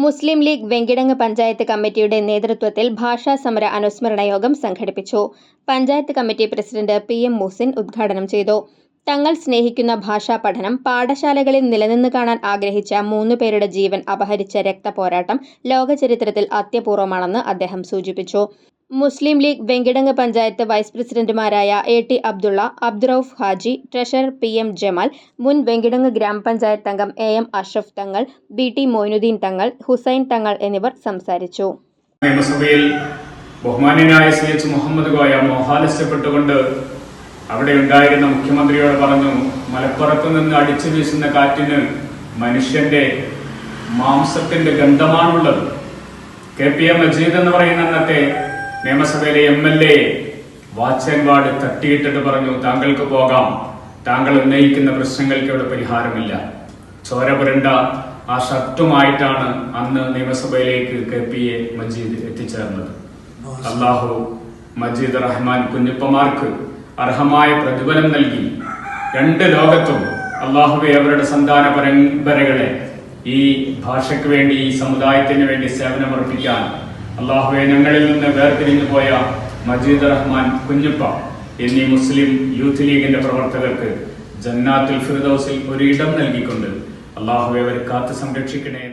മുസ്ലിം ലീഗ് വെങ്കിടങ്ങ് പഞ്ചായത്ത് കമ്മിറ്റിയുടെ നേതൃത്വത്തിൽ ഭാഷാ സമര അനുസ്മരണ യോഗം സംഘടിപ്പിച്ചു. Panchayat committee president PM Muhsin ഉദ്ഘാടനം ചെയ്തു. തങ്ങൾ സ്നേഹിക്കുന്ന ഭാഷാ പഠനം പാഠശാലകളിൽ നിലനിന്ന് കാണാൻ ആഗ്രഹിച്ച 3 പേരുടെ ജീവൻ അപഹരിച്ച രക്തപോരാട്ടം ലോകചരിത്രത്തിൽ അത്യപൂർവമാണെന്ന് അദ്ദേഹം സൂചിപ്പിച്ചു. മുസ്ലിം ലീഗ് വെങ്കിടങ്ങ് പഞ്ചായത്ത് വൈസ് പ്രസിഡന്റുമാരായ AT Abdulla, Abdurauf Haji, treasurer PM Jamal, മുൻ വെങ്കിടങ്ങ് ഗ്രാമപഞ്ചായത്ത് അംഗം AM Ashraf Thangal, BT Moinuddin തങ്ങൾ, ഹുസൈൻ തങ്ങൾ എന്നിവർ സംസാരിച്ചു. നിയമസഭയിൽ ബഹുമാന്യനായ CH മുഹമ്മദ് കോയ മോഹാലസ്യപ്പെട്ടുകൊണ്ട് അവിടെ ഉണ്ടായിരുന്ന മുഖ്യമന്ത്രിയോട് പറഞ്ഞു, മലപ്പുറത്ത് നിന്ന് അടിച്ചു വീശുന്ന കാറ്റിന് മനുഷ്യന്റെ മാംസത്തിന്റെ ഗന്ധമാണുള്ളത്. KPM മജീദ് എന്ന് പറയുന്ന അന്നത്തെ നിയമസഭയിലെ MLA വാച്ച് ആൻഡ് വാർഡ് തട്ടിയിട്ടിട്ട് പറഞ്ഞു, താങ്കൾക്ക് പോകാം, താങ്കൾ ഉന്നയിക്കുന്ന പ്രശ്നങ്ങൾക്ക് ഇവിടെ പരിഹാരമില്ല. ചോര പുരണ്ട ആ ഷർട്ടുമായിട്ടാണ് അന്ന് നിയമസഭയിലേക്ക് KPA മജീദ് എത്തിച്ചേർന്നത്. അല്ലാഹു മജീദ് റഹ്മാൻ കുഞ്ഞിപ്പമാർക്ക് അർഹമായ പ്രതിഫലം നൽകി. 2 ലോകത്തും അല്ലാഹുവെ അവരുടെ സന്താന പരമ്പരകളെ ഈ ഭാഷയ്ക്ക് വേണ്ടി, ഈ സമുദായത്തിന് വേണ്ടി സേവനമർപ്പിക്കാൻ അല്ലാഹുവെ ഞങ്ങളിൽ നിന്ന് വേർതിരിഞ്ഞു പോയ മജീദ് റഹ്മാൻ കുഞ്ഞിപ്പ എന്നീ മുസ്ലിം യൂത്ത് ലീഗിന്റെ പ്രവർത്തകർക്ക് ജന്നാത്തുൽ ഫിർദൗസിൽ ഒരു ഇടം നൽകിക്കൊണ്ട് അല്ലാഹുവെ അവരെ കാത്തു സംരക്ഷിക്കണേ.